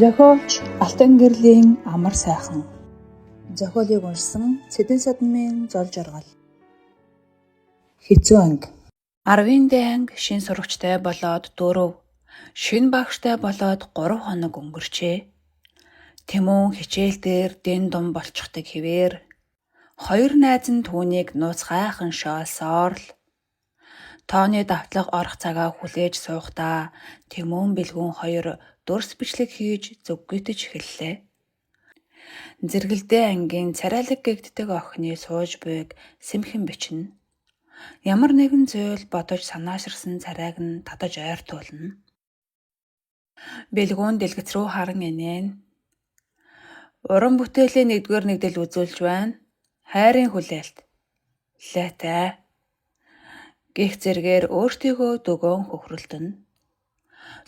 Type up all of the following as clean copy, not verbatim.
Зохиолч Алтан гэрлийн амар сайхан. Зохиолыг уншсан Цэдэн Содмын зол жаргал. Хэцүү анги. 10-нд анги шин сурагчтай болоод 4, шин багштай болоод 3 хоног өнгөрчээ. Тэмүн хичээл дээр дэн дум болчихдаг хэвээр 2 найз нь түүнийг нууц гайхан шоолсоор л тооны давтлага орох цагаа хүлээж суухдаа Тэмүн бэлгүүн 2 дурс бичлэг хийж зүггүйтэж эхэллээ. Зэргэлдээ ангийн царайлаг гэгддэг охины сууж буйг сэмхэн бичнэ. Ямар нэгэн зүйл бодож санааширсан царайг нь татаж ойртуулна. Бэлгүүн дэлгэц рүү харан инээн. Уран бүтээлийн 1-р нэгдэл үзүүлж байна. Хайрын хүлээлт. Лайтай. Гих зэргээр өөртөөгөө дөгөөн хөхрөлдөн.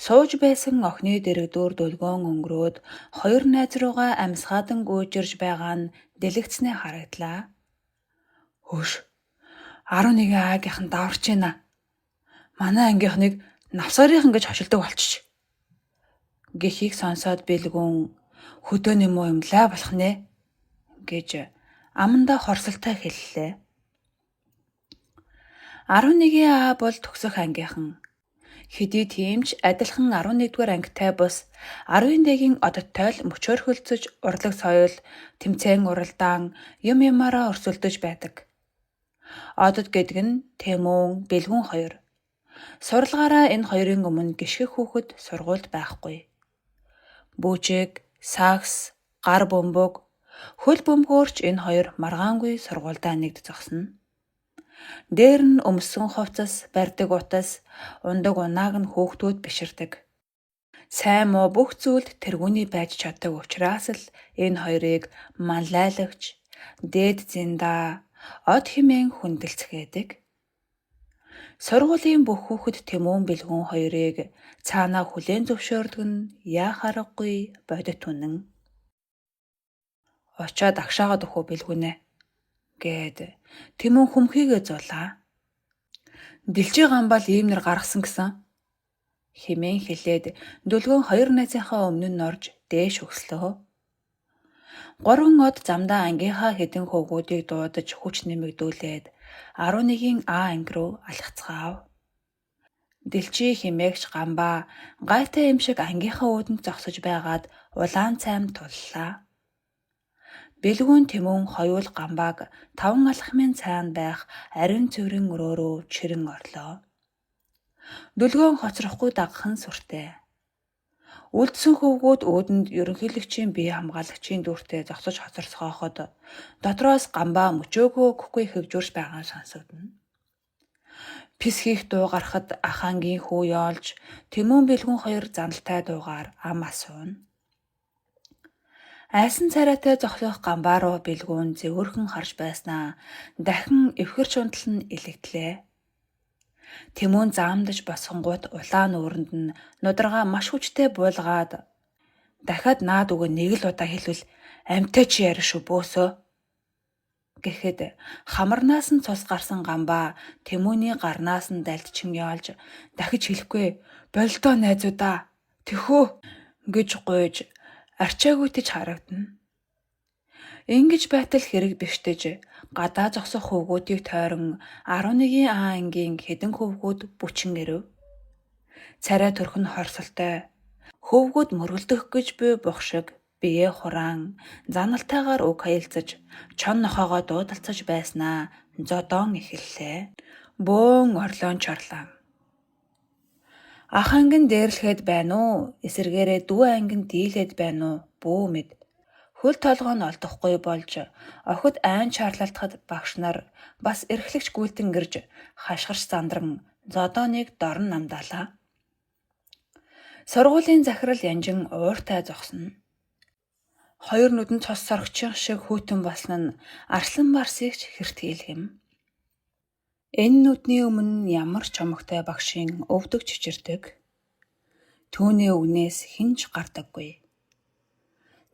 Сууж байсан охины дэрэгдүүр дөлгөөн өнгөрөөд 2 найз руугаа амсгаадан гүйжирж байгаа нь дэлгэцнээ харагдлаа. Хөш! 11 аагийнхан даварч байна. Манай ангийнхныг навсарийнхан гэж хошилдог болчих. Гихийг сонсоод бэлгүүн хөдөө нэмүү юмлаа болох нэ гэж амандаа хорсолтой хэллээ. 11 аа бол төгсөх ангийнхан. Хэдий тиймч адилхан 11-р ангитай бус 10-ийн ододтой л мөчөөрхөлцөж урлаг соёл тэмцээн уралдаан юмараа өрсөлдөж байдаг. Одод гэдэг нь Тэмүн, бэлгүүн 2. Сурлагаараа энэ хоёрын өмнө гიშгэх хүүхэд сургуульд байхгүй. Бүжиг, сакс, гар бөмбөг, хөл бөмбөгөөрч энэ 2 маргаангүй сургуульдаа нэгд зогсно. Дээр нь өмссөн хувцас, барьдаг утас, ундаг унааг нь хүүхдүүд биширдэг. Сайн муу бүх зүйлд тэргүүний байж чаддаг учраас л энэ хоёрыг манлайлагч, дээд зиндаа, од хэмээн хүндэлцгээдэг. Сургуулийн бүх хүүхэд Тэмүн бэлгүүн 2-ыг цаанаа хүлээн зөвшөөрдөг нь яах аргагүй бодит үнэн. Очоод агшаагаад өгөх бэлгүүнэ гэд Тэмүн хүмхийгээ зулаа. Дэлжээ гамбал иймнэр гаргасан гэсэн хэмээн хэлээд дөлгөөн 2 найзынхаа өмнө нь орж дээш өгслөө. 3 од замдаа ангийнхаа хэдэн хөвгүүдийг дуудаж хүч нэмэгдүүлээд 11-ийн А анги руу алхацгаав. Дэлжээ хэмээгч гамбаа гайтай юм шиг ангийнхаа өөдөнд зогсож байгаад улаан цайм туллаа. Бэлгүүн Тэмүн хоёул гамбааг 5 алхмын цаана байх ариун цэврийн өрөө рүү чирэн орлоо. Дөлгөөн хоцрохгүй дагхан сүртэй. Үлдсэн хөвгүүд өөдөнд ерөнхийлөгчийн бие хамгаалагчийн дүртээ зогсож хоцорсгооход дотроос гамбаа мөчөөгөө өгөхгүй хөвжүүрч байгаа сонсогдно. Пис хийх дуу гарахад ахангийн хүү яолж Тэмүн бэлгүүн 2 зандалтай дуугаар ам асууна. Айсан царайтай зогсох гамбаа руу бэлгүүн зэвүүрхэн харж байснаа дахин эвхэрч унтал нь илэгдлээ. Тэмүн заамдаж босгонгууд улаан нүүрэнд нь нударгаа маш хүчтэй буулгаад дахиад наад үгээ нэг л удаа хэлвэл амьтаа чи яри шүү бөөсөө гэхэд хамарнаас нь цус гарсан гамбаа Тэмүний гарнаас нь дальдчин яолж дахиж хэлэхгүй болдоо найзуудаа тэхөө гэж гуйж арчаагүйтэж харагдана. Ингэж байтал хэрэг бишдэж гадаа зогсох хөвгүүдийг тойрон 11-ийн А ангийн хэдэн хөвгүүд бүчин ирэв. Царай төрх нь хорсолтой. Хөвгүүд мөргөлдөх гэж буй бух шиг бие хураан заналтайгаар уг хаялцаж чон нохоогоо дуудалцаж байснаа зодоон эхэллээ. Бөөн орлоон чорлоо. Ах ангин дээрлэхэд байна уу? Эсэргээрээ дүү ангин дийлээд байна уу? Бүү мэд. Хөл толгой нь олдохгүй болж охид айн чарлалтахад багш нар бас эрхлэгч гүйлтэн гэрж хашгирч зандран зодооныг дорн намдаалаа. Сургуулийн захирал янжин ууртай зогсно. 2 нүдэн цус сорогчин шиг хүйтэн болсон нь арслан барсыг ч хэрт хийлгэм. Энэ нүдний өмнө ямар ч чомогтой багшийн өвдөг чичирдэг. Түүний үгнээс хинж гардаггүй.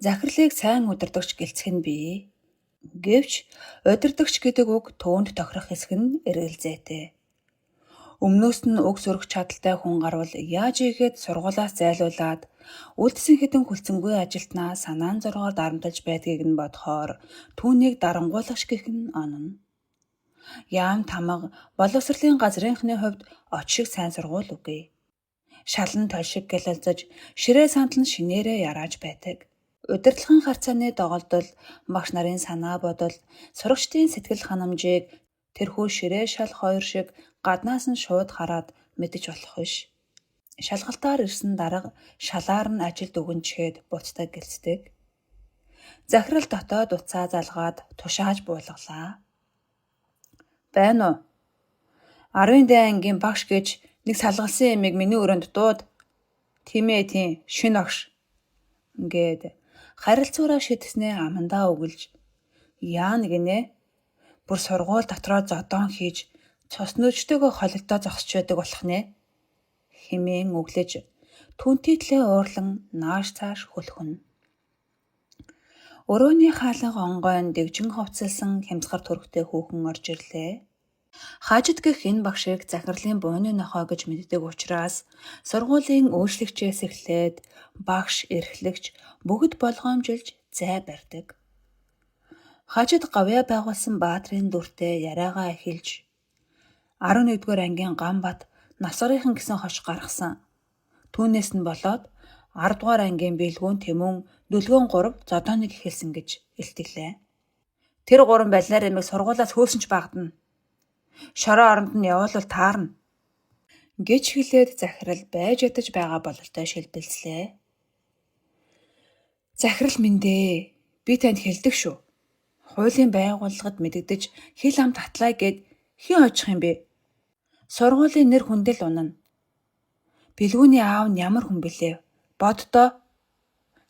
Захирлыг сайн удирдагч гэлцэх нь бий. Гэвч удирдагч гэдэг үг түүнд тохирох хэсэг нь эргэлзээтэй. Өмнөөс нь үг сурах чадalтай хүн гарвал яаж игээд сургуулиас зайлуулад үлдсэн хэдэн хүлцэнгүй ажилтнаа санаан зоргоор дарамталж байдгийг нь бодохоор түүнийг дарангуулагч гэх нь онно. Яам тамга боловсролын газрынхны хувьд оч шиг сайн сургууль үгүй. Шалан толшиг гэлэлзэж ширээ сантал нь шинээрээ ярааж байдаг. Удирдлагын харьцааны доголдол, багш нарын санаа бодол, сурагчдын сэтгэл ханамжийг тэрхүү ширээ шал хоёр шиг гаднаас нь шууд хараад мэдэж болох биш. Шалгалтаар ирсэн дарга шалаар нь ажилд өгөнчгээд буцдаг гэлцдэг. Захирал дотоод уцаа залгаад тушааж буулгалаа. Байна уу? 10-д ангийн багш гэж нэг салгалсан эмийг миний өрөөнд дууд. Тийм шинэ огш гээд харилцуураа шидэснээ амандаа өгөлж яана гинэ. Бүр сургууль дотроо зодоон хийж цус нүчтэйгөө холилдоо зогсч байдаг болох нэ хэмээн өглөж түнтэй тлээ уурлан нааш цааш хөлхөн. Өрөөний хаалга онгойн дэгжин хувцалсан хямсгар төрхтэй хүүхэн орж ирлээ. Хаажид гэх энэ багшийг захирлын бууны нохой гэж мэддэг учраас сургуулийн өөрчлөгчээс эхлээд багш, эрхлэгч бүгд болгоомжилж зай барьдаг. Хаажид гавьяа байгуулсан баатрын дүртэй яриагаа эхэлж 11-р ангийн Гамбат насгарынхан гэсэн хош гаргасан. Түүнээс нь болоод 10-р ангийн Бэлгүүн Тэмүн Дүлгөөн 3 зодооныг эхэлсэн гэж илтгэлээ. Тэр 3 балнаар эмийг сургуулиас хөөсөн ч багтана. Шороо оронд нь явуулвал таарна гэж хэлээд захирал байж ятаж байгаа бололтой шилбэлцлээ. Захирал минь дээ, би танд хэлдэг шүү. Хуулийн байгууллагад мэдэгдэж хил ам татлаа гэд хэн очих юм бэ? Сургуулийн нэр хүндэл унана. Бэлгүүний аав нь ямар хүн бэлээ? Боддоо.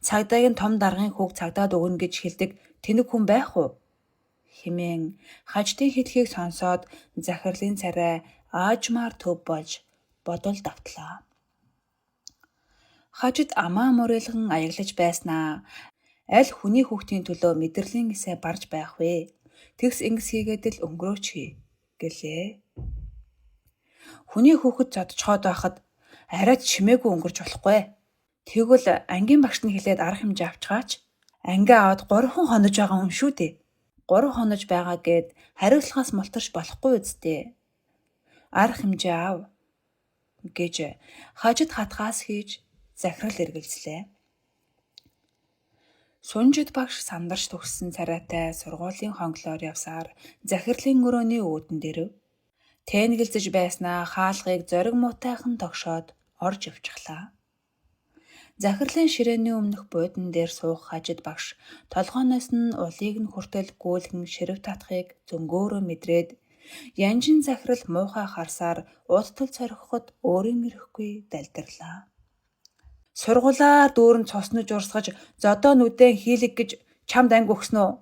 Цагдаагийн том даргын хүүг цагдаад өгнө гэж хэлдэг тэнэг хүн байх уу? Хэмээн хаждын хэлхийг сонсоод захирлын царай аажмаар төв болж бодол давтлаа. Хажид амаа мөрөлгөн аяглаж байснаа аль хүний хүүхдийн төлөө мэдрэлийн эсэ барж байх вэ? Тэгс ингэс хийгээд л өнгөрөөч гэлээ. Хүний хүүхэд зодчхоод байхад арайд чимээгүй өнгөрч болохгүй. Тэгвэл ангийн багш нь хэлээд арга хэмжээ авчгаач. Анги аваад 3 хонож байгаа юм шүү дээ. 3 хонож байгаа гэд хариуцлагаас мултарч болохгүй үсттэй. Арга хэмжээ ав гэж хажид хатгаас хийж захирал эргэлзлээ. Сунжид багш сандарч төгссөн царайтай сургуулийн хонглоор явсаар захирлын өрөөний үүдэн дэрв. Тэнэгэлзэж байснаа хаалгыг зориг муутайхан тогшоод орж явчихлаа. Захирлын ширээний өмнөх буудан дээр суух хажид багш толгооноос нь улыг нь хүртэл гүйлгэн ширв татахыг зөнгөөрөө мэдрээд янжин захирал муухай харсаар удтал цорхоход өөрийн ирэхгүй далдирлаа. Сургуулаар дүүрэн цоснож урсгаж зодоо нүдэн хийлэг гэж чамд анги өгсөн үү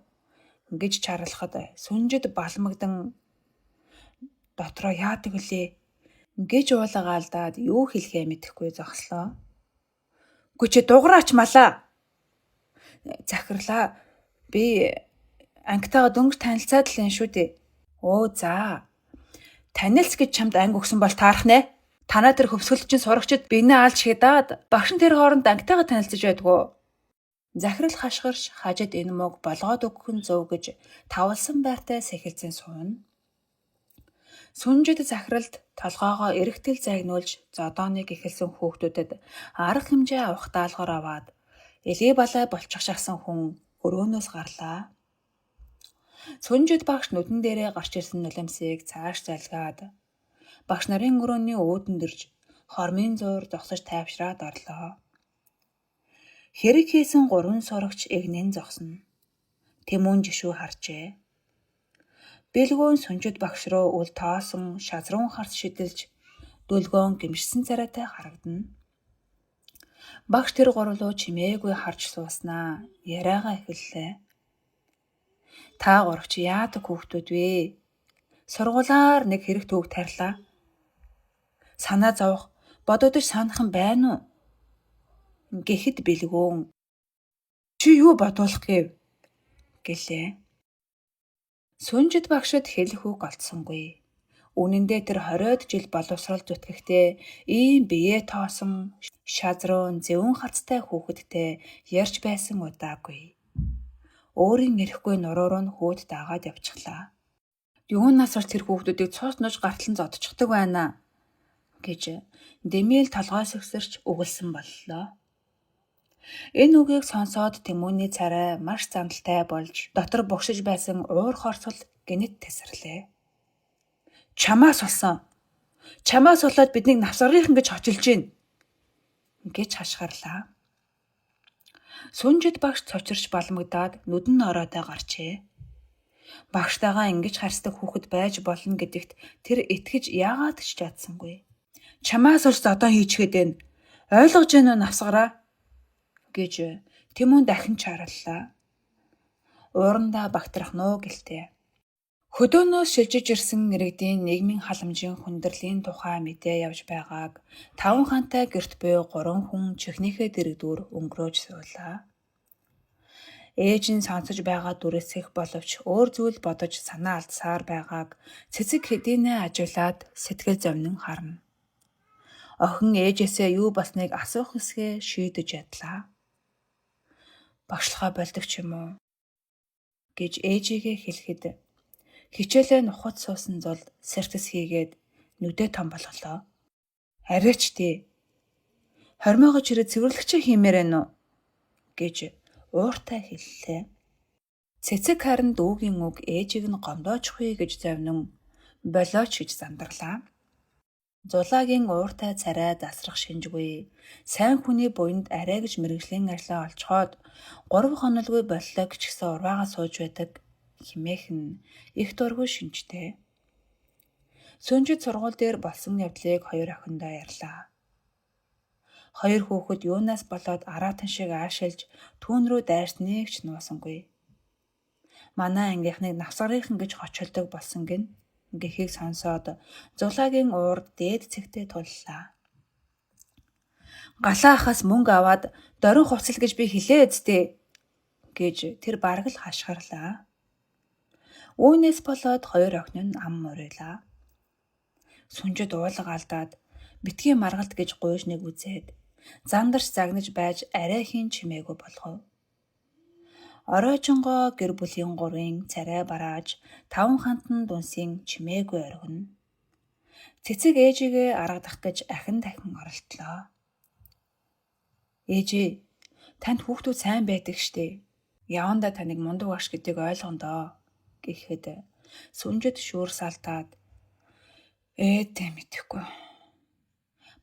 гэж чарлахад сүнжид балмагдан дотроо яадаг үлээ гэж уулгаалдаад юу хэлэхээ мэдэхгүй зогслоо. Гүчи дуграач малаа. Захирлаа би ангитайгаа дөнгөж танилцаад л энэ шүү дээ. Оо за. Танилц гэж чамд анги өгсөн бол таарах нэ. Танаа тэр хөвсгөлчин сурагчид бинээ алж хядаад багш нь тэр хооронд ангитайгаа танилцаж байдгүй. Захирал хашгирч хажид энэ мөг болгоод өгөх нь зөв гэж тавлсан байртай сэхэлзэн сууна. Сүнжид захиралд толгоогоо эрэгтэл загнуулж зодооныг эхэлсэн хүүхдүүдэд арга хэмжээ авах даалгавар аваад элий балай болчих шахсан хүн өрөөнөөс гарлаа. Сүнжид багш нүдэн дээрээ гарч ирсэн нулимсыг цааш залгаад багш нарын өрөөний үүдэн дэрж хормын зуур зогсож тайвшраад орлоо. Хэрэг хийсэн 3 сурагч эгнэн зогсно. Тэмүн жишүү харжээ. Бэлгүүн сүнжид багш руу үл тоосон шазруун харц шидэлж дүлгөөн гимшсэн царайтай харагдана. Багш тэр 3 руу чимээгүй харж сууснаа яриагаа эхэллээ. Та 3 чи яадаг хүүхдүүд вэ? Сургуулаар нэг хэрэг төвөг тарьлаа. Санаа зовох, бодогдож санах юм байна уу? Гэхэд Бэлгүүн чи юу бодуулах гэв гэлээ. Сүнжид багшид хэлэх үг олдсонгүй. Үнэн дээр тэр 20-од жил боловсрол зүтгэхдээ ийм бие тоосон шазруун зөвөн хацтай хүүхэдтэй ярьж байсан удаагүй. Өөрийн эрэхгүй нуруур нь хүүд дагаад явчихлаа. Юунаас ч тэр хүүхдүүдийг цус нуж гарталн зодчихдаг байна гэж Дэмиэл толгойс өксөрч үгэлсэн боллоо. Энэ үгийг сонсоод Тэмүүний царай маш зандалтай болж дотор богшиж байсан уур хорсол гинэт тесрлээ. Чамаас болсон. Чамаас болоод биднийг навсгарынхан гэж хочилж гин гэж хашгирлаа. Сүнжид багш цочирч балмагдаад нүдэн ороодоо гарчээ. Багштайгаа ингэж харьцдаг хүүхэд байж болно гэдэгт тэр итгэж яагаад ч чадсангүй. Чамаас олж одоо хийчгээд байна. Ойлгож гэнэ навсгараа гэж Тэмүн дахин чараллаа. Уурандаа багтрах нөө гэлтэй. Хөдөөнөөс шилжиж ирсэн иргэдийн нийгмийн халамжийн хүндэрлийн тухай мэдээ явж байгааг 5 хантай гэрт буй 3 хүн чихнийхээ дэрэгдүүр өнгөрөөж суулаа. Ээж нь сонсож байгаа дүрээсэх боловч өөр зүйл бодож санаа алдсаар байгааг цэцэг хэдийнэ ажиглаад сэтгэл зовнин харна. Охин ээжээсээ юу болсныг асуух хэсгээ шийдэж ядлаа. Багшлахаа болдог ч юм уу гэж ээжигээ хэлэхэд хичээлээ нухад суусан зул сэртэс хийгээд нүдээ том болголоо. Арайч тий. Хормоогоо чирээ цэвэрлэгчээ хиймээрэн үү гэж ууртай хэллээ. Цэцэг харин дүүгийн үг ээжийг нь гомдоочихъя гэж завнан болооч гэж зандарлаа. Зулаагийн ууртай царай засрах шинжгүй сайн хүний буйнд арай гэж мэргэжлийн ажлаа олцоход 3 хонолгүй боллоо гिचгсэн урваагаа сууж байдаг химээх нь их дургүй шинжтэй. Сүнжид сургууль дээр болсон явдлыг 2 охиндоо ярьлаа. 2 хүүхэд юунаас болоод араатан шиг аашилж түүн рүү дайрсныг ч нуусангүй. Манай ангийнхныг навсгарынхан гэж хочилдог болсон гин гэхийг сонсоод зулаагийн уурд дээд цэгтээ туллаа. Галаа ахаас мөнгө аваад дорин хувцал гэж би хэлээ эцтэй гэж тэр бараг л хашгирлаа. Үүнээс болоод 2 охин нь ам морилаа. Сүнжид уулга алдаад битгий маргалт гэж гуйжныг үзээд зандарч загнаж байж арай хийн чимээгүй болгов. Оройжонгоо гэр бүлийн 3-ын царай барааж 5 хантан дүнсийн чимээгүй оргино. Цэцэг ээжигээ аргадах гэж ахин дахин оролдлоо. Ээжээ, танд хүүхдүүд сайн байдаг штэ. Явандаа таныг мундаг багш гэдгийг ойлгондоо гэхэд сүнжид шүүр салтаад ээдээ мэдэхгүй.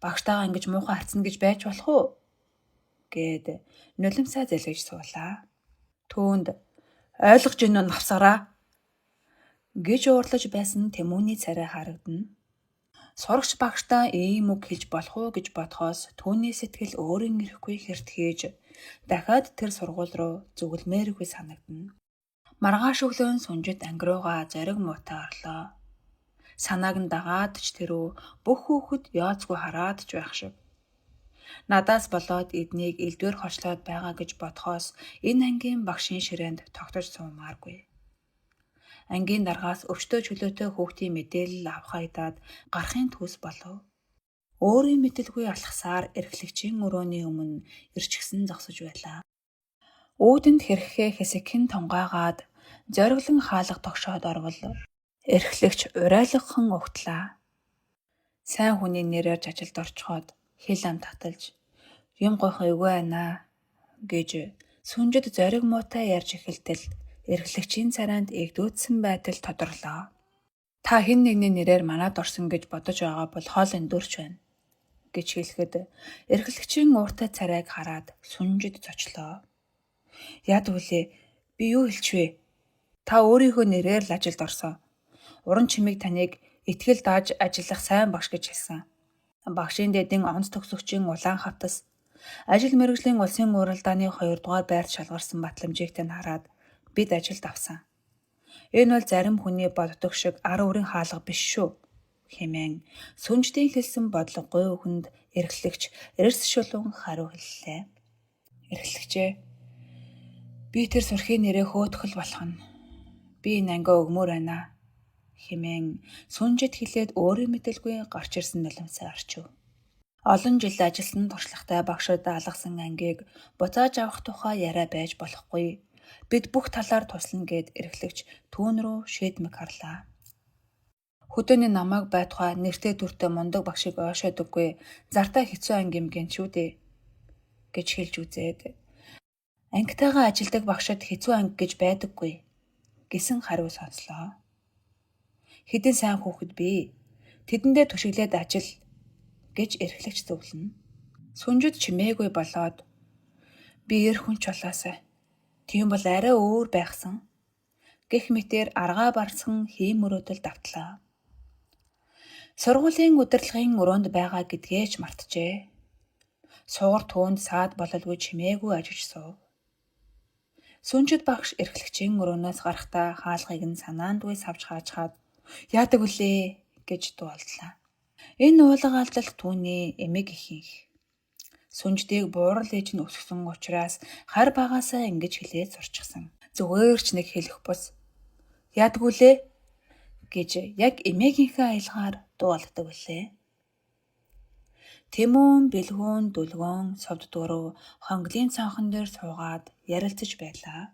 Багштайгаа ингэж муухай харцна гэж байж болох уу гэд нулимсаа зэлгэж суулаа. Түүнд ойлгож гин нь навсгараа гэж уурлаж байсан Тэмүүний царай харагдана. Сурагч багштаа ийм үг хэлж болох уу гэж бодхоос түүний сэтгэл өөрийн ирэхгүй хэрт хийж дахиад тэр сургууль руу зүгэлмээргүй санагдана. Маргааш өглөө сүнжид анги руугаа зориг муутай орлоо. Санааг нь дагаад ч тэрөө бүх хүүхэд яоцгүй хараад ч байх шиг. Надаас болоод эднийг элдвэр хочлоод байгаа гэж бодхоос энэ ангийн багшийн ширээнд тогтож суумааргүй. Ангийн даргаас өвчтөө чөлөөтэй хүүхдийн мэдээлэл авахайдаад гарахын төс болов. Өөрийн мэдэлгүй алхасаар эрхлэгчийн өрөөний өмнө ирчихсэн зогсож байлаа. Үүдэнд хэрхээ хэсэгхэн тунгаагаад зориглон хаалга тогшоод орвол эрхлэгч урайлгахан угтлаа. Сайн хүний нэрээр ажилд орчхоод хэл ам таталж юм гойхон эвгүй байна гэж сүнжид зориг муутай ярьж эхэлтэл эрхлэгчийн царайнд эгдүүцсэн байдал тодорлоо. Та хэн нэгний нэрээр манад орсон гэж бодож байгаа бол хоол эндүрч байна гэж хэлэхэд эрхлэгчийн ууртай царайг хараад сүнжид зочлоо. Яд үлээ би юу хэлчихвэ? Та өөрийнхөө нэрээр л ажилд орсон. Уран чимийг таныг итгэл дааж ажиллах сайн багш гэж хэлсэн. Багшийн дэдийн онц төгсөгчийн улаан хавтас ажил мэргэжлийн улсын уралдааны 2 дугаар байрт шалгарсан батламжийг тань хараад бид ажилд авсан. Энэ бол зарим хүний боддог шиг ар өрийн хаалга биш шүү хэмээн сүнждийн хэлсэн бодлогогүй үхэнд эрхлэгч эрс шулуун хариу хэллээ. Эрхлэгчээ би тэр сурхийн нэрээ хөөхөл болох нь. Би энэ ангиа өгмөр байна хэмээн сүнжид хэлээд өөрөө мэдэлгүй гарч ирсэн нулимсаа арчив. Олон жил ажилласан туршлагатай багшид алгасан ангийг буцааж авах тухай яриа байж болохгүй. Бид бүх талаар туслана гэд эрхлэгч түүн рүү шийдмэг харлаа. Хөдөөний намайг байтугай нэртэй дүртэй мундаг багшийг ойшоодөггүй зартаа хэцүү ангимгэн шүү дээ гэж хэлж үзээд ангитайгаа ажилдаг багшид хэцүү анги гэж байдаггүй гэсэн хариу сонслоо. Хэдэн сайн хүүхэд бий. Тэдэндээ түшиглээд ажил гэж эрхлэгч зөвлөнө. Сүнжид чимээгүй болоод би эр хүн ч болоосай. Тийм бол арай өөр байхсан. Гэх мэтээр аргаа барсан хийм мөрөөдөл давтлаа. Сургуулийн удирдлагын өрөөнд байгаа гэдгээ ч мартжээ. Суур түүнд саад бололгүй чимээгүй ажиж суув. Сүнжид багш эрхлэгчийн өрөөнөөс гарахдаа хаалгыг нь санаандгүй савж хаажгаад яадаг үлээ гэж дуулдлаа. Энэ уулга алдал түүний эмэг ихийнх. Сүнждийг буурал ээж нь өсгсөн учраас хар багаасаа ингэж хэлээд сурчсан. Зүгээр ч нэг хэлэх бус. Яадаг үлээ гэж яг эмээгийнхээ аялгаар дуулдаг үлээ. Тэмүүн, бэлгүүн, дүлгүүн, совд дурав хонглын цонхон дээр суугаад ярилцаж байлаа.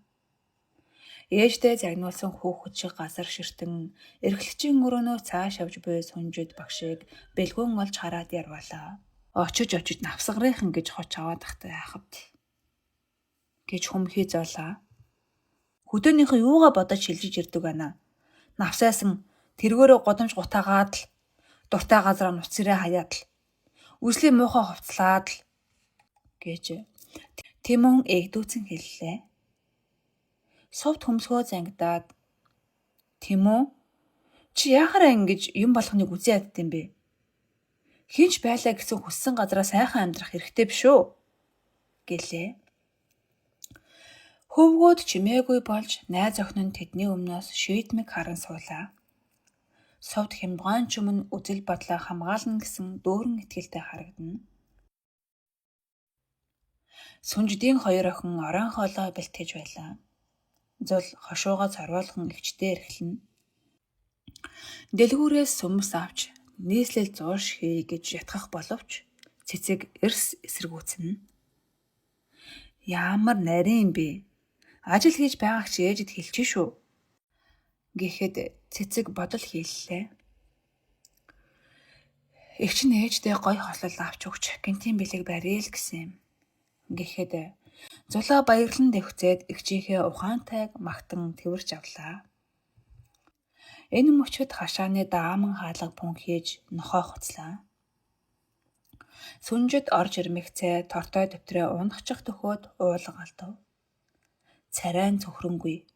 Ээждээ загнуулсан хүүхэд шиг газар ширтэн эрхлэгчийн өрөөнөө цааш явж буй сүнжид багшийг бэлгүүн олж хараад ярвалаа. Очиж навсгарынхан гэж хоч аваад тахтай яахавд гэж хүмхий зоолаа. Хөдөөнийхөө юугаа бодож шилжиж ирдэг байна. Навсаасан тэргөөрөө годомж гутаагаад л дуртай газараа нуцсэрээ хаяад л үслийн муухай хувцлаад л гэж Тэмүүн эгдүүцэн хэллээ. Совд хөмсгөө зангидаад Тэмүү чи яахаараа ингэж юм болгоныг үзээ ядд юм бэ? Хинч байлаа гэсэн хүссэн газараа сайхан амьдрах хэрэгтэй биш үү? Гэлээ. Хөвгүүд чимээгүй болж найз охин нь тэдний өмнөөс шийдмэг харан суулаа. Совд хямдгаан ч өмнө үзэл бодлоо хамгаална гэсэн дөөрөн итгэлтэй харагдана. Сүнждийн хоёр охин оройн хоолоо бэлтгэж байлаа. Зул хошуугаа цорвоолхон өвчтөө эрхлэнэ. Дэлгүүрээс сүмс авч нийслэл зурш хий гэж ятгах боловч цэцэг эрс эсэргүүцнэ. Ямар нарийн юм бэ? Ажил хийж байгааг чи ээжэд хэлчих шүү. Гэхэд цэцэг бодол хийллээ. Эгч нь ээждээ гой хослол авч өгч гинтийн бэлэг барья л гэсэн юм. Гэхэд зулаа баярлан дэвхцээд эгчийнхээ ухаантайг магтан тэрвэрч авлаа. Энэ мөчөд хашааны дааман хаалга пүнхээж нохой хуцлаа. Сүнжид орж ирмэгцээ тортой дэвтрээ ундахчих төхөөд уулга алдав. Царайн цөхрөнгүй.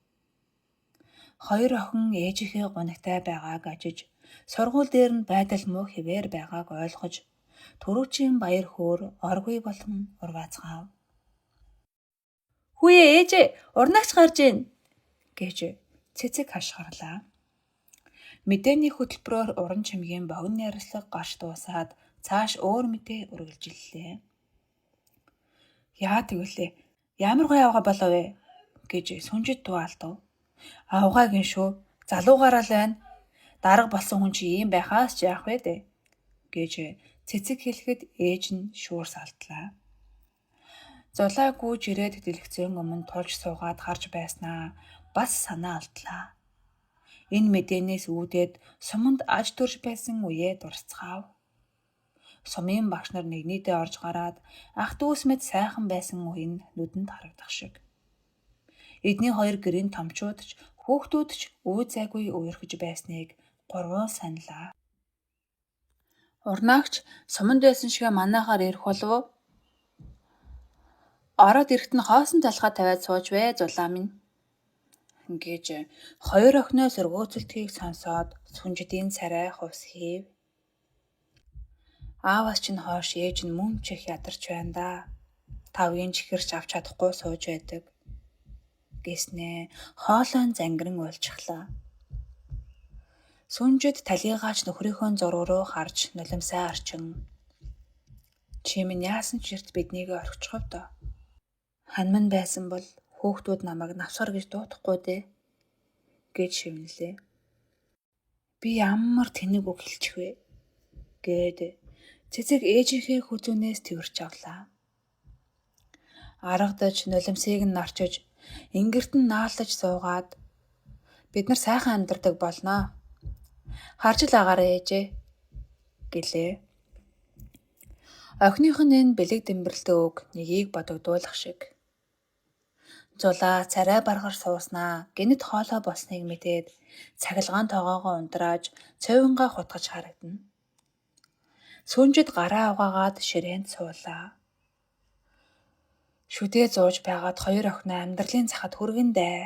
Хоёр охин ээжийнхээ гунигтай байгааг ажиж, сургууль дээр нь байдал муу хэвээр байгааг ойлгож, түрүүчийн баяр хөөр оргүй болгон урваацгаав. Хүүе ээжээ, урнагч гарж ийн гэж цэцэг хашгирлаа. Мэдээний хөтөлбөрөөр уран чимгийн богино ярилцлага гарч дуусаад цааш өөр мэдээ үргэлжиллээ. Яа тэгвэлээ, ямар гоё авгаа болов вэ гэж сүнжид дуалдав. Авгаагийн шүү, залуугаараа л байна. Дарга болсон хүн чи ийм байхаас ч яах вэ дээ гэж цэцэг хэлэхэд ээж нь шүүрс алдлаа. Зулаа гүйж ирээд дэлгэцэн өмнө тулж суугаад харж байснаа бас санаа алдлаа. Энэ мэдээнээс үүдээд суманд аж төрж байсан үеэ дурсцгаав. Сумын багш нар нэгнийдээ орж гараад ах дүүс мэд сайхан байсан үеийн нүдэнд харагдах шиг. Эдний хоёр гэрийн томчууд ч хүүхдүүд ч үе зайгүй үерхэж байсныг гурван саналаа. Урнаагч суманд байсан шиг манайхаар ирэх болов уу? Ороод ирэхэд нь хоосон талхаа тавиад сууж вэ зулаа минь гэж хоёр охиноо сөргөөцөлтгийг сонсоод сүнжидийн царай хувс хийв. Ааваас чинь хойш ээж нь мөн ч их ядарч байна да. Тавгийн чихэрч авч чадахгүй сууж байдаг гэснээ хоолойн зангиран уйлчихлаа. Сүнжид талигаач нөхрийнхөө зураг руу харж нулимсаа арчин чи минь яасан ч эрт биднийг орхичихв доо. Ханман байсан бол хүүхдүүд намайг навсгар гэж дуутахгүй дээ гэж шивнэлээ. би ямар тэнэг үг хэлчих вэ гэд цэцэг ээжийнхээ хүзүүнээс тэрч авлаа. Аргадаж нулимсыг нь нарчиж ингэрт нь наалдаж суугаад бид нар сайхан амьдардаг болноо. Харж л агаараа ээжээ гэлээ. Охиных нь энэ бэлэг дэмбэрэлтэй үг нэгийг бодогдуулах шиг. Зулаа царай баргар сууснаа гинэт хоолой болсныг мэдээд цахилгаан тоогоогоо унтрааж цовингаа хутгаж харагдана. Сүнжид гараа угаагаад ширээнд суулаа. Шүдээ зууж байгаад хоёр охиноо амьдралын захад хүргэндээ.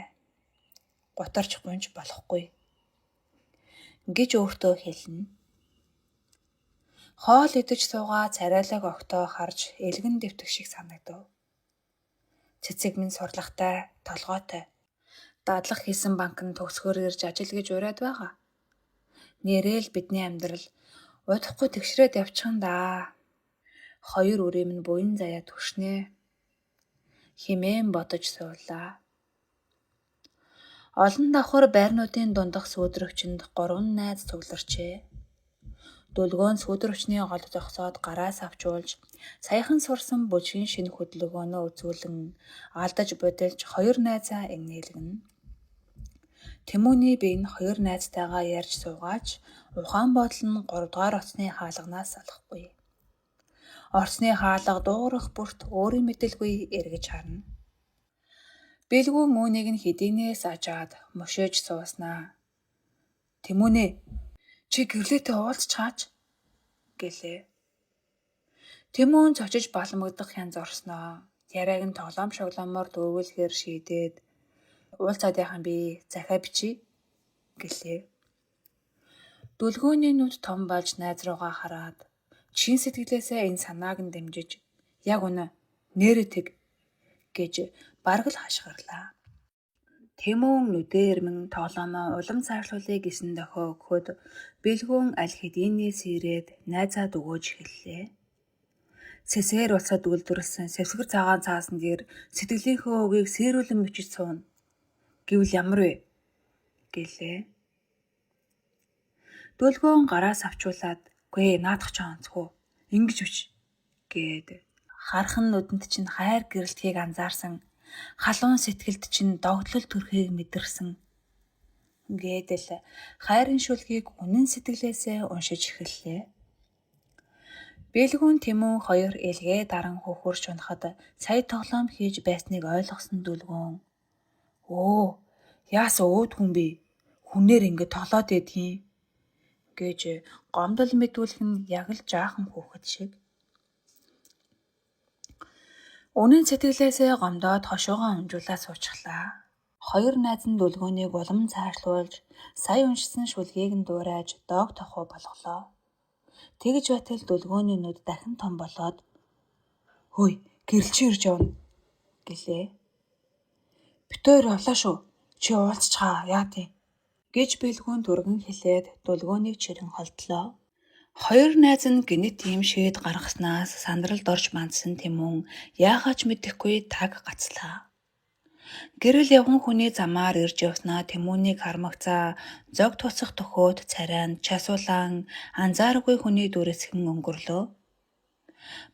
Гутарч гунж болохгүй гэж өөртөө хэлнэ. Хоол идэж суугаа царайлаг огтоо харж элгэн дэвтэх шиг санагдав. Цэцэг минь сурлагатай, толгойтой. Дадлах хийсэн банкнд төгсгөр ирж ажил гэж ураад байгаа. Нэрэл бидний амьдрал удахгүй тэгшрээд явчихан даа. Хоёр үрээ минь буян заяа түшнэ. Химээн бодож суулаа. Олон давхар байрнуудын дундах сүйдрэгчэнд 3 найз цугларчээ. Дөлгөөн сүйдрэгчний гол зогсоод гараас авчуулж, саяхан сурсан бүжгийн шинэ хөдөлгөөнөө үзүүлэн алдаж бодолж 2 найзаа игнээлгэнэ. Тэмүүний бие нь 2 найзтайгаа ярьж суугаач ухаан бодол нь 3 дугаар орцны хаалганаас салахгүй. Орцны хаалга дуурах бүрт өөрийн мэдэлгүй эргэж харна. Бэлгүүн үүнийг нь хэдийнээс ажаад мөшөөж сууснаа. Тэмүүнэ чи гэрлээтэй уулзчаач гэлээ. Тэмүүн цочиж баламгдах янз орсноо. Яриаг нь тоглоом шоглоомоор дүүгэлэхээр шийдээд уулзаад яхан би захиа бичиж гэлээ. Дүлгөөний нүд том болж найз руугаа хараад чин сэтгэлээсээ энэ санааг нь дэмжиж яг үнэ нээрэтэг гэж бараг л хашгирлаа. Тэмүүн нүдээр мэн тоглоомоо улам цаашлуулъя гэсэн дохио өгөхөд бэлгүүн аль хэдийнээс ирээд найзаад өгөөж эхэллээ. Сэсээр улсад үйлдвэрлэсэн сэвсгэр цагаан цаасан дээр сэтгэлийнхөө үгийг сэрүүлэн бичиж сууна. Гэвэл ямар вэ гэлээ. Дүлгөөн гараас авчуулаад "Гүй наадах ч онцгүй. Ингэж бич" гээд хархан нүдэнд чинь хайр гэрэлтгийг анзаарсан. Халуун сэтгэлд чинь догтлол төрхийг мэдэрсэн гэдэл хайрын шүлгийг үнэн сэтгэлээсээ уншиж эхэллээ. Бэлгүүн Тэмүү хоёр элгээ даран хөхөрч унахад сая тоглоом хийж байсныг ойлгосон Дүлгөөн "Өө, яасан өөд хүн бэ? Хүнээр ингэ тоглоод байдгийн" гэж гомдол мэдүүлэх нь яг л жаахан хүүхэд шиг. Үнэн сэтгэлээсээ гомдоод хошуугаа унжуулаад суучихлаа. Хоёр найз нь Дүлгөөнийг улам цаашлуулж, сая уншсан шүлгийг нь дуурайж доог тохуу болголоо. Тэгж байтал Дүлгөөний нүд дахин том болоод "Хөөе, гэрэлчин ирж явна" гэлээ. "Битээр авлаа шүү. Чи уулзчаа яа тийм" гэж бэлгүүн түргэн хэлээд Дүлгөөнийг чирэн холдлоо. Хоёр найз нь гинэт ийм шийд гаргаснаас сандралд орж мандсан Тэмүүн яагаа ч мэдэхгүй таг гацлаа. Гэрэл явган хүний замаар ирж явснаа Тэмүүнийг хармагцаа зог туцах төхөөд царайнд часуулан анзааргүй хүний дүрэсхэн өнгөрлөө.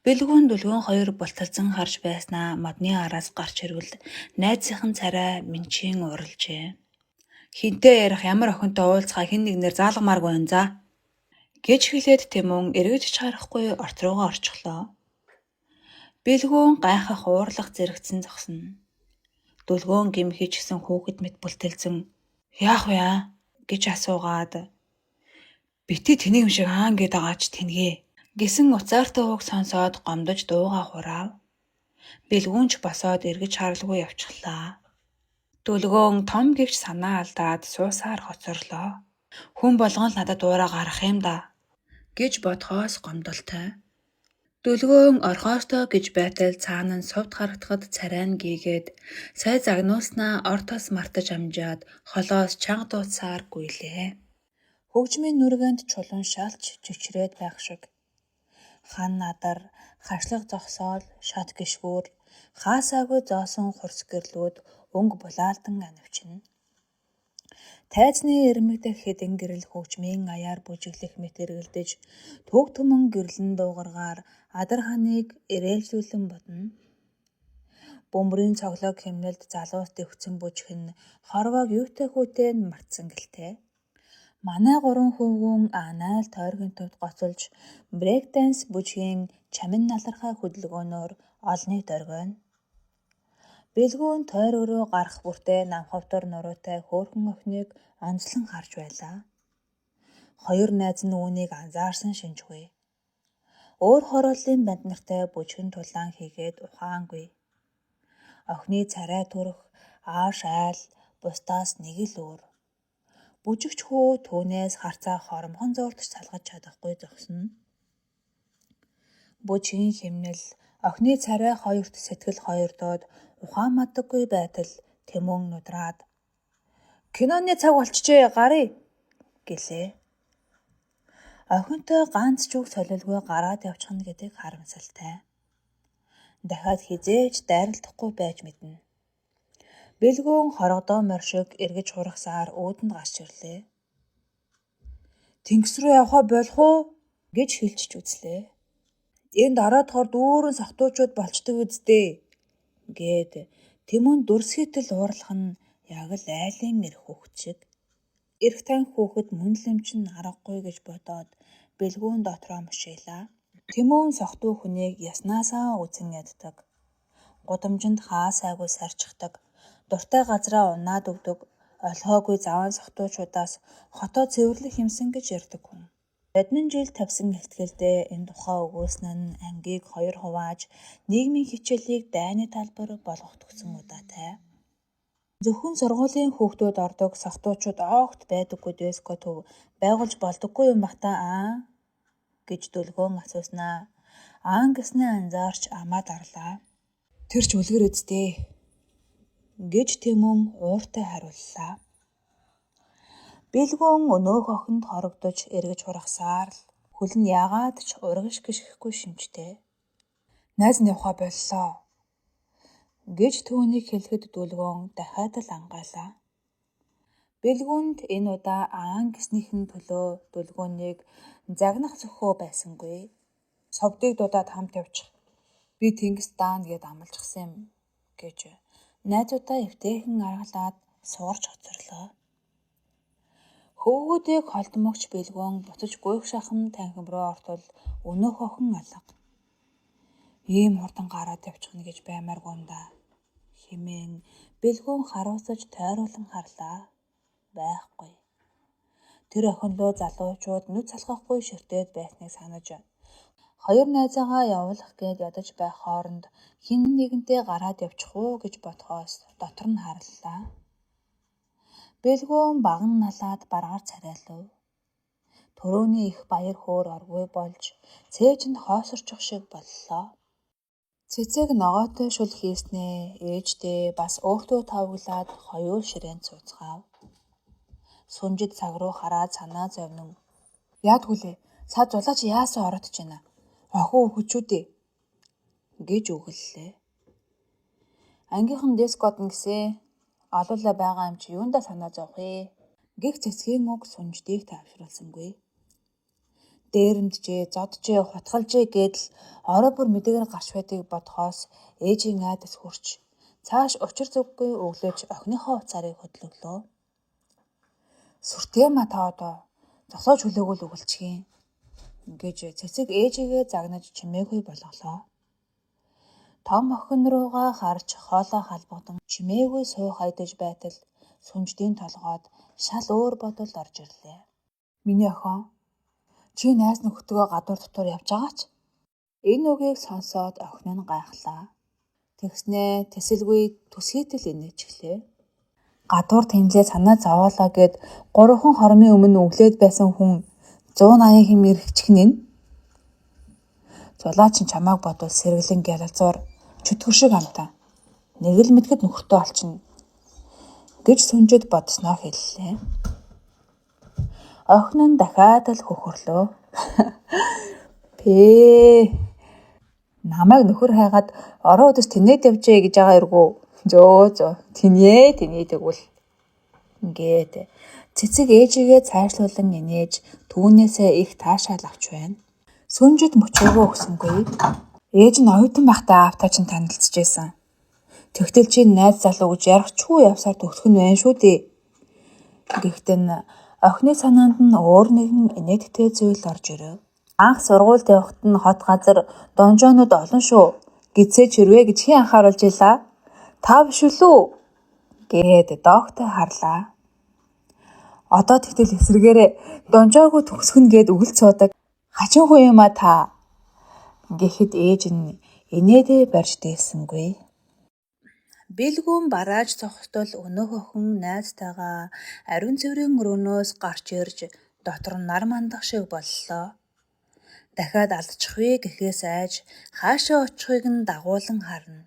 Бэлгүүн Дүлгөөн хоёр булталзан харж байснаа модны араас гарч ирвэл найзынхан царай менчийн уралжээ. "Хинтээ ярих ямар охинтой уулзахаа хэн нэгнээр заалгамааргүй байна за" гэж хэлээд Тэмүүн эргэж чарахгүй орц руугаа орчихлоо. Бэлгүүн гайхах уурлах зэрэгцэн зогсоно. Дүлгөөн гим хийчихсэн хүүхэд мэт бүлтэлзэн "Яах вэ аа" гэж асуугаад "Бити тэнийг юм шиг хаан гээд байгаач тэнгээ" гэсэн уцаартай үг сонсоод гомдож дуугаа хураав. Бэлгүүнч босоод эргэж харалгүй явчихлаа. Дүлгөөн том гэвч санаа алдаад суусаар хоцорлоо. "Хүн болгон л надад уураа гарах юм да" гэж бодхоос гомдолтой. Дүлгөөн орхоостой гэж байтал цаана нь сувд харагдахад царай нь гийгээд сая загнууснаа ор тос мартаж амжаад холоос чанга дууцсаар гуйлээ. Хөгжмийн нүргэнд чулуун шалж чөчрөөд байх шиг. Хан надар, хашлах зогсоол, шат гишгүүр, хаасаагүй зоосон хурц гэрлүүд өнгө булаалдан анивчна. Тайзны ирмэгдэх хэдэн гэрэл хөгжмийн аяар бүжиглэх мэт эргэлдэж төг түмэн гэрлэн дуугаргаар адар ханыг ирээлжлүүлэн бодно. Бөмбөрийн цоглог хэмнэлд залуус дэвхцэн бүжих нь хорвоог юутай хүүтэй нь мартсан гэлтэй. Манай 3 хөвгүүн анаал тойргийн төвд гоцолж брейк данс бүжгийн чамин налархай хөдөлгөөнөөр олныг дөргино. Бэлгүүн тойр өрөө гарах бүртээ намхавтар нуруутай хөөрхөн охиныг онцлон харж байлаа. Хоёр найз нь үүнийг анзаарсан шинжгүй. Өөр хорооллын банд нартай бүжгэн тулаан хийгээд ухаангүй. Охины царай түрх, ааш айл бусдаас нэг л өөр. Бүжигч хүү түүнээс харцаа хоромхон зууртаж салгаж чадахгүй зогсно. Бүжгийн хэмнэл охины царай хоёрт сэтгэл хоёрдоод ухаан мадаггүй байтал Тэмүн нудраад "Киноны цаг болчихжээ, гарыг" гэлээ. Охинтой ганц ч үг солилгүй гараад явчихна гэдэг харамсалтай. Дахиад хизээж дайралтахгүй байж мэднэ. Бэлгүүн хоргодоо морь шиг эргэж хурахсаар өөдөнд гарч ирлээ. "Тэнгис рүү явхаа болох уу?" гэж хэлчихж үзлээ. "Энд ороодохоор дүүрэн сохтуучууд болчдөг үсттэй" гээд Тэмүн дүрсгийтэл уурлах нь яг л айлын эрх хүүхэд шиг. Эрх тань хүүхэд мөн л юм чин аргагүй гэж бодоод бэлгүүн дотроо мушийлаа. Тэмүн сохтуу хүнийг яснаасаа үзэн яддаг. Гудамжинд хаа сайгүй сарчихдаг. Дуртай газраа унаад өгдөг. Олхоогүй заван сохтуучуудаас хотоо цэвэрлэх юмсан гэж ярьдаг хүн. Боднон жил тавьсан ихтгэлдээ энэ тухай өгөөснө нь ангийг хоёр хувааж нийгмийн хичээлийг дайны талбар болгох төгсөн удаатай. Зөвхөн сургуулийн хүүхдүүд ордог сохтуучууд огт байдаггүй диско төв байгуулж болдоггүй юм бах та гэж дөлгөөн асууснаа. Гэснээ анзаарч амаа дарлаа. "Тэр ч үлгэр үсттэй" гэж Тэмүн ууртай хариуллаа. Бэлгүүн өнөөх охинд хорогдож эргэж хурахсаар л хөл нь яагаад ч урагш гიშгэхгүй шимжтэй. "Найз нь явхаа боллоо" гэж түүнийг хэлэхэд дөлгөөн дахиад л ангайлаа. Бэлгүүнд энэ удаа гэснийхэн төлөө дөлгөөнийг загнах зөхөө байсангүй. "Совдыг дуудаад хамт явчих. Би тэнгис даана гэд амлажсан юм" гэж найзуудаа эвтэйхэн аргалаад суурч хоцорлоо. Хөвгүүдийг холдмогч бэлгүүн буцаж гуйх шахам танхим руу ортвол өнөөх охин алга. "Ийм хурдан гараад явчихна гэж баймааргүй юм да" хэмээн бэлгүүн харуулсаж тойруулан харлаа. Байхгүй. Тэр охин руу залуучууд нүд салгахгүй ширтээд байсныг санаж хоёр найзаагаа явуулах гээд ядаж байх хооронд хэн нэгэнтэй гараад явчих уу гэж бодхоос дотор нь харлаа. Бэлгүүн баган налаад баргаар царайлав. Төрөөний их баяр хөөр оргүй болж цээж нь хоосорчих шиг боллоо. Цэцэг ногоотой шүл хийснээ ээждээ бас өөртөө тавглаад хоёул ширээнд сууцгаав. Сүнжид цаг руу хараад санаа зовнон. "Яадгүйлээ, сад зулаач яасан оротж байна. Охин хөвчүүдээ" гэж үгэллээ. "Ангийнхан дискод ингэсэн олуулаа байгаа юм чи юундаа санаа зовх ээ" гэх цэцгийн үг сүнждийг тайвшруулсангүй. Дээрэмджээ, зоджээ, хутгалжээ гэдэл орой бүр мэдээгээр гарч байдаг бодхоос ээжийн айдас хүрч цааш учир зүггүй өглөөж охиныхоо уцаарыг хөдлөглөө. "Сүртэй ма та одоо зогсоож хүлээгүүл өгөлчгийм" гэж цэцэг ээжигээ загнаж чимээгүй болголоо. Том охин руугаа харж хоолоо халбагдан чимээгүй суух айдаж байтал сүнждийн толгойд шал өөр бодол орж ирлээ. "Миний охин, чи найз нөхдөдөө гадуур дотор явж байгаач" энэ үгийг сонсоод охин нь гайхлаа. Тэгснээ тэсэлгүй төсгийтэл инээчихлээ. Гадуур тэнлээ санаа зовоолоо гэд 3 хормын өмнө өглөөд байсан хүн 180 хэм эргэчихнэ нь. Зулаач нь чамааг бодвол сэргэлэн гялалзуур чөтгөр шиг амтаа. Нэг л мэтгэд нөхөртөө олчихно гэж сүнжид бодсноо хэллээ. Охин нь дахиад л хөхөрлөө. "Пээ. Намайг нөхөр хайгаад ороо өдөс тэнээд явжээ гэж байгаа эргүү. Зөө тиньээ тэгвэл" гээд Цэцэг ээжигээ цаашлуулан инээж түүнээсээ их таашаал авч байна. Сүнжид мөчөөгөө өгсөнгүй. Ээж нь оюутан байхдаа аавтай чинь танилцчихсэн. Тэгтэл чи найз залуу гэж ярахчгүй явсаар төгсөх нь байна шүү дээ. Гэхдээ охины санаанд нь өөр нэгэн инээдтэй зүйл орж ирэв. Анх сургуульд явахад нь хот газар донжоонууд олон шүү. Гизээ чирвэ гэж хэн анхааруулж илаа? Та биш үлээ гээд доогтой харлаа. Одоо тэгтэл эсрэгээрээ донжоогүй төгсөх нь гээд үгэл цуудаг. Хачин хүн юм а та. Гэхэд ээж нь инээдээ барьж дээсэнгүй. Бэлгүүн барааж цогтол өнөөх охин найзтайгаа ариун цэврийн өрөөнөөс гарч ирж дотор нь нар мандах шиг боллоо. Дахиад алдчихвээ гэхээс айж хаашаа очихыг нь дагуулan харна.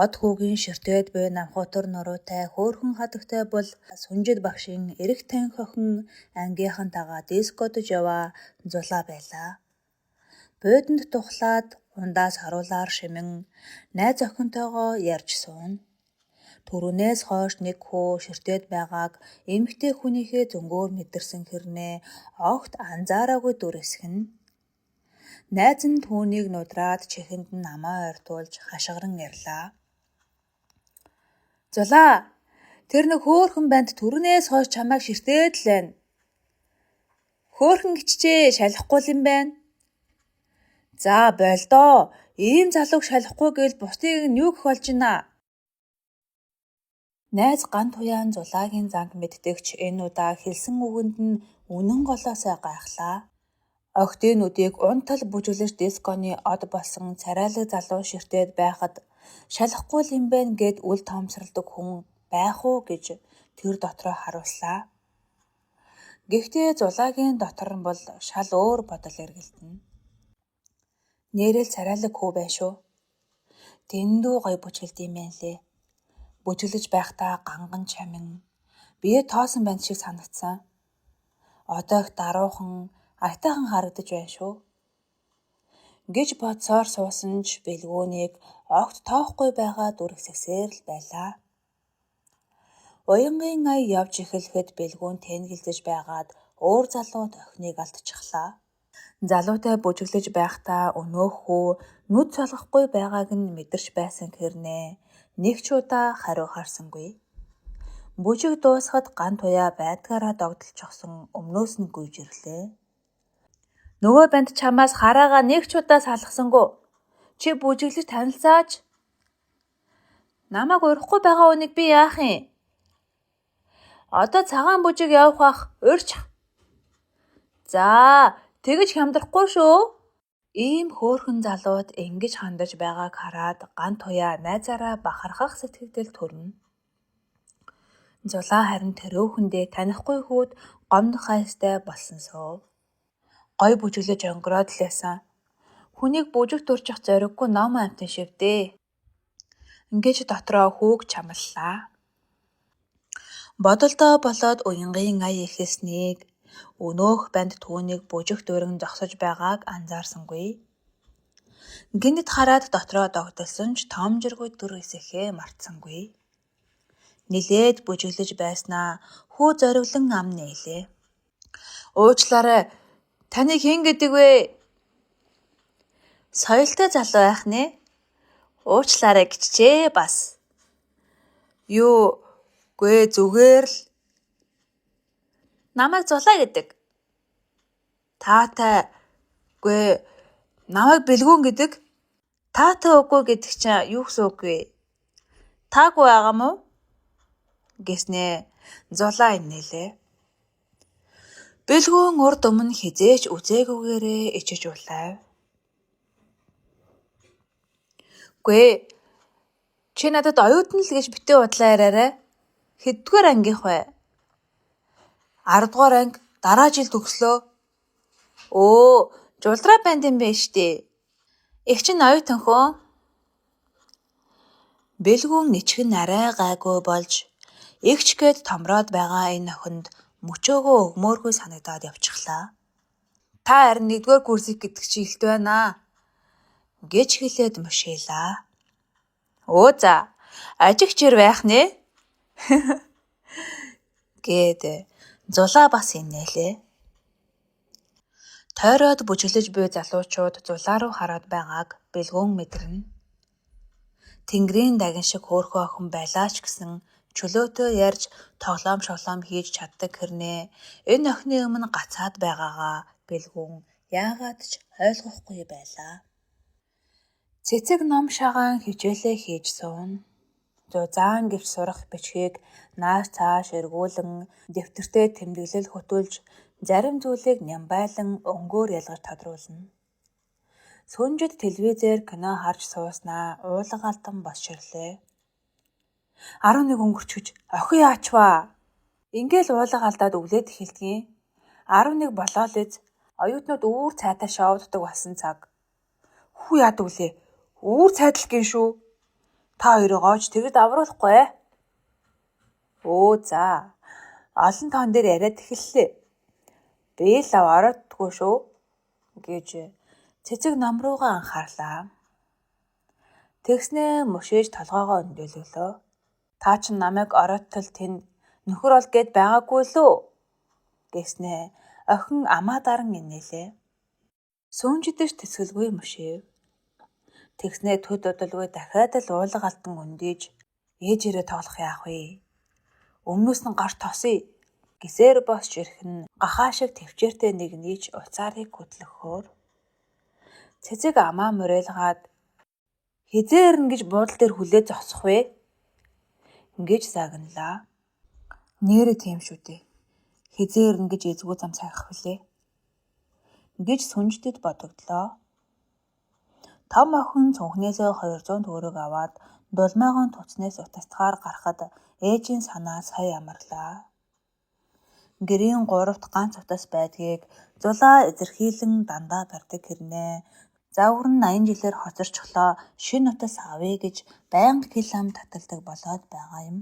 Од хүүгийн ширтээд буй намхуутар нуруутай хөөрхөн хадагтай бол Сүнжид багшийн эрэх танхи охин ангийнхантайгаа дискодож яваа зулаа байлаа. Буудэнд тухлаад ундаас харуулаар шимэн найз охинтойгоо ярьж сууна. Түрүүнээс хойш нэг хүү ширтээд байгааг эмэгтэй хүнийхээ зөнгөөр мэдэрсэн хэрнээ огт анзаараагүй дүрэсгэн. Найз нь түүнийг нудраад чихэнд нь намаа ойртуулж хашгиран ярьлаа. Зулаа, тэр нэг хөөрхөн банд түрүүнээс хойш чамайг ширтээд л байна. Хөөрхөн гिचчээ шалахгүй юм байна. За болдоо, ийм залууг шалахгүй гэвэл бусдыг нь юу гэх болж байна? Найз гант хуяан Зулаагийн занг мэддэгч энэ удаа хэлсэн үгэнд нь үнэн голоосоо гайхлаа. Охидын нүдийг унтал бүжиглэж дисконы од болсон царайлаг залуу ширтээд байхад шалахгүй юм байна гэд үл тоомсралдаг хүн байх уу гэж тэр дотроо харууллаа. Гэхдээ Зулаагийн дотор нь бол шал өөр бодол эргэлдэнэ. Нэрэл царайлаг хүү байна шүү. Дэндүү гоё бүжгэлд юм байна лээ. Бүжиглэж байхдаа ганган чамин бие тоосон байна шиг санагдсан. Одоо их даруухан айтайхан харагдаж байна шүү. Гэж бодсоор суусан ч бэлгүүнийг огт тоохгүй байгаа дүрэгсэсээр л байлаа. Уянгийн ая явж эхлэхэд бэлгүүн тэнгэлзэж байгаад өөр залууд охиныг алдчихлаа. Залуутай бүжиглэж байхдаа өнөөх хүү нүд цолгохгүй байгааг нь мэдэрч байсан хэрнээ нэг ч удаа хариу харсангүй. Бүжиг дуусахад гант туяа байдгаараа догдолчихсон өмнөөс нь гүйж ирлээ. Нөгөө банд чамаас хараагаа нэг ч удаа салгасангүй. Чи бүжиглэж танилцаач. Намайг урихгүй байгаа үнийг би яах юм? Одоо цагаан бүжиг явах бах урьч. За, тэгэж хямдрахгүй шүү. Ийм хөөрхөн залууд ингэж хандаж байгааг хараад гант туяа найзаараа бахархах сэтгэл төрнө. Зулаа харин тэрүүхэндээ танихгүй хүүд гомдох хайстай болсон суув. Гой бүжиглэж өнгөрөөд л байсан. Хүнийг бүжиг дурчих зориггүй ном амтэн шивдээ. Ингэж дотроо хүүг чамллаа. Бодолдоо болоод уянгийн ая ихэснийг өнөөх банд түүнийг бүжиг дөрөн зогсож байгааг анзаарсангүй. Гинэд хараад дотроо догдолсон ч тоомжиргүй дүр эсэхээ мартсангүй. Нилээд бүжиглэж байснаа хүү зориглон ам нээлээ. Уучлаарай, таныг хэн гэдэг вэ? Соёлтой залуу байх нэ. Уучлаарай гिचчээ бас. Юу, гүй зүгээр л. Намайг Зулаа гэдэг. Таатай. Гүй, намайг Бэлгүүн гэдэг. Таатай үгүй гэдэг чинь юу гэсэн үг вэ? Таагүй байгаа мó? Гэснээ Зулаа инээлээ. Бэлгүүн урд өмнө хизээч үзээгүйгээрээ ичиж улайв. Гүй, чи надад оюутан л гэж битээ удлаа яриарай. Хэддүгээр ангийнх вэ? 10 дугаар анги, дараа жил төгслөө. Өө, жулраа банд юм байна штэ. Их чинь оюутан хөө. Бэлгүүн ничгэн арай гайгүй болж игч гээд томроод байгаа энэ охинд мөчөөгөө өгмөөргүй санагдаад явчихлаа. Та харин 1-р курсик гэдэг чи ихт байна аа. Гэж хэлээд мөшөөлаа. Өө за, ажигчэр байх нэ? Гээд Зулаа бас инээлээ. Тойроод бүжиглэж буй залуучууд зулаа руу хараад байгааг бэлгүүн мэдэрнэ. Тэнгэрийн дагин шиг хөөрхөн охин байлаа ч гэсэн чөлөөтэй ярьж тоглоом шоглоом хийж чаддаг хэрнээ энэ охины өмнө гацаад байгаагаа бэлгүүн яагаад ч ойлгохгүй байлаа. Цэцэг ном шагаан хичээлээ хийж сууна. Зузаан гэвч сурах бичгийг нааш цааш эргүүлэн дэвтэртээ тэмдэглэл хөтүүлж зарим зүйлийг нямбайлан өнгөөр ялгаж тодруулна. Сүнжид телевизээр кино харж сууснаа уулга алдан босширлээ. 11 өнгөрч гэж охин яачваа. Ингээл уулга алдаад өглөөд эхэлдгийн. 11 болоод л оюутнууд үүр цайтаа шоуддаг болсон цаг. Хүү яадаг үлээ. Үүр цайдал гин шүү. Та хоёроо гоож тэгэд авруулахгүй ээ. Өө за. Олон тоон дээр яриад эхэллээ. Би л ороодгүй шүү гэж цэцэг ном руугаа анхаарлаа. Тэгснээ мөшөөж толгоогоо өндөөлөлөө. Та ч намайг ороодтол тэнд нөхөр ол гээд байгаагүй лөө гэснээ охин амаа даран инээлээ. Сүнжидэж тэсгэлгүй мөшөөв. Тэгснээ төд удалгүй дахиад л уулга алдан өндийж ээжээрээ тоглох яах вэ? Өмнөөс нь гарт тосъё гисээр босч ирэх нь гахаа шиг төвчээртэй нэг нийч уцаарыг хөдлөхөөр цэцэг амаа морилгаад хизээр нь гэж буудал дээр хүлээж зогсох вэ? Ингэж загналаа. Нэрэ тийм шүү дээ. Хизээр нь гэж эзгүй зам сайхах вүлээ. Гэж сүнждэд бодогдлоо. Том охин цүнхнээсээ 200 төгрөг аваад дулмаагаан туцнаас утасгаар гарахад ээжийн санаа сая амарлаа. Гэрийн 3-т ганц утас байдгийг зулаа эзэрхийлэн дандаа бардаг хэрнээ завхар нь 80 жилээр хоцорчлоо шинэ утас авъя гэж байнга хэл ам таталдаг болоод байгаа юм.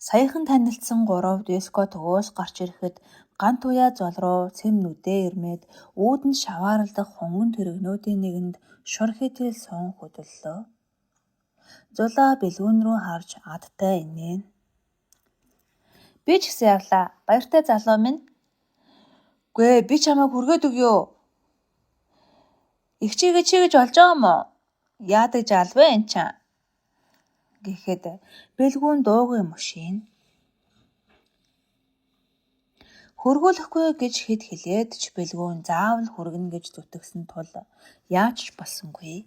Саяхан танилцсан 3 диско төгөөс гарч ирэхэд гант уяа зол руу цэм нүдээ ирмээд үүдэн шавааралдах хунган тэрэгнүүдийн нэгэнд шур хитэл суун хөдөллөө. Зулаа бэлгүүн рүү харж адтай инээн. Би ч гэсэн явлаа. Баяртай залуу минь. Гүй би чамайг хүргээд өгье. Их чигээ чигэж болж байгаа юм уу? Яадаг жалвэ энэ чам? Гэхэд бэлгүүн дуугүй мөшийн. Хөргүүлэхгүй гэж хэд хэлээд ч бэлгүүн заавал хүргэнэ гэж зүтгэсэн тул яаж ч болсонгүй.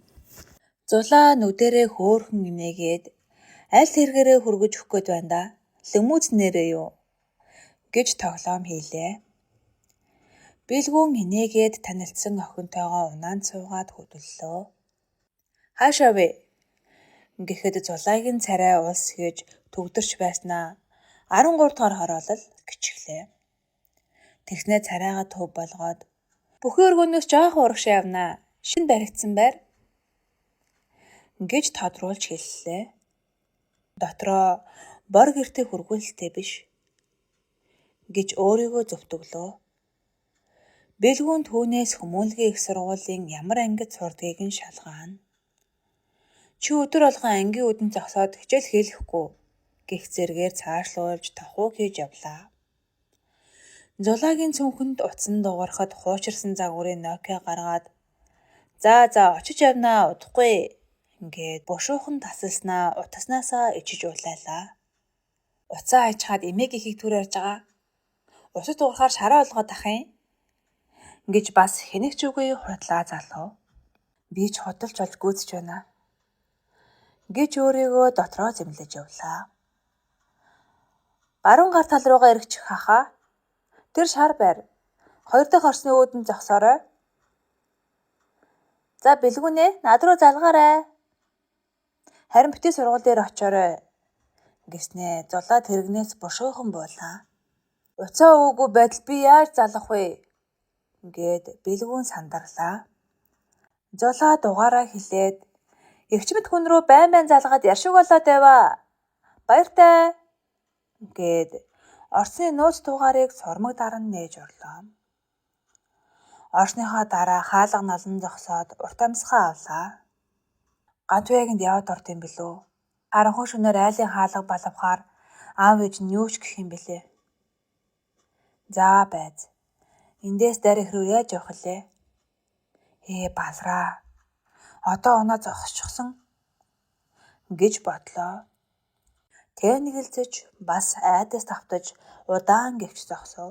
Зулаа нүдэрээ хөөхөн инээгээд аль тэргээрээ хүргэж өгөх гээд байна да. Лөмүүцнэрээ юу гэж тоглоом хийлээ. Бэлгүүн инээгээд танилцсан охинтойгоо унаанд суугаад хөдөллөө. Хаашаа вэ? Гэхэд зулаагийн царай улс гэж төгдөрч байснаа 13 дугаар хороолол гिचглээ. Тэгснээ царайгаа төв болгоод бүхий өргөнөөс жоох урагш явнаа. Шин баригдсан байр гэж тодруулж хэллээ. Дотроо бор гэртээ хөргүүлэлтэй биш гэж өөрийгөө зөвтгөлөө. Бэлгүүн түүнээс хүмүүнлэгийн их сургуулийн ямар ангид сурдгийг нь шалгаана. Чи өдөр болгон ангийн үдэн зогсоод хичээл хийлэхгүй гэх зэргээр цаашлуулж тохуу хийж явлаа. Зулаагийн цүнхэнд утсан дуурахад хуучирсан загварын Nokia гаргаад за очиж явнаа удахгүй ингээд бушуухан тасалснаа утаснасаа ичиж уулайлаа. Уцаа хайчхаад эмээг ихийг түр ярьж байгаа. Усад уурахаар шараа олгоод ах юм гэж бас хэнэгч үгүй худлаа залуу. Би ч хөдөлж болж гүйцэж байна гэж өөрийгөө дотроо зэмлэж явлаа. Баруун гар тал руугаа эргэж хахаа. Тэр шар байр. 2 дахь орсны үүдэн зогсоорой. За бэлгүүнээ над руу залгаарай. Харин битгий сургууль дээр очиорой гэснээ зулаа тэрэгнээс бушуухан буулаа. Уцаа өгөөгүй байтал би яаж залгах вэ? Гэд бэлгүүн сандарлаа. Зулаа дугаараа хэлээд эгчмэд хүн рүү байн залгаад яршиг болоод байваа. Баяртай гэд орсны нууц тугаарыг сурмаг даран нээж орлоо. Орсныхоо дараа хаалга налан зогсоод урт амьсгаа авлаа. Ганц уяагинд яваад орд юм билүү? Харанхуй шөнөөр айлын хаалга балавхаар аав ээж нь юу ч гэх юм бэлээ. За байз. Эндээс дарих руу яаж явах лээ? Балраа. Одоо оноо зогсчихсон гэж бодлоо. Тэнэгэлзэж бас айдас тавтаж удаан гэвч зогсов.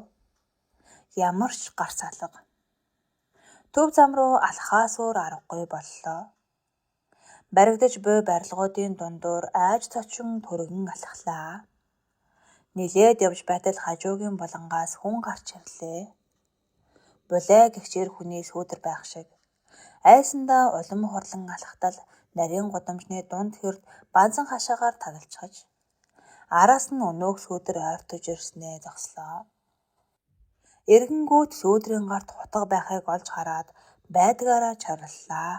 Ямар ч гарц алга. Төв зам руу алхахаас өөр аргагүй боллоо. Баригдаж буй барилгуудын дундуур айж цочин түргэн алхлаа. Нилээд явж байтал хажуугийн булангаас хүн гарч ирлээ. Булай гэгчээр хүний сүүдэр байх шиг. Айсандаа улам хурлан алхтал нарийн гудамжны дунд хэрд банзан хашаагаар тагалцгаж араас нь өнөөх сүүдэр ойртож ирснээ зогслоо. Эргэнгүүт сүүдрийн гарт хутга байхыг олж хараад байдгаараа чарлалаа.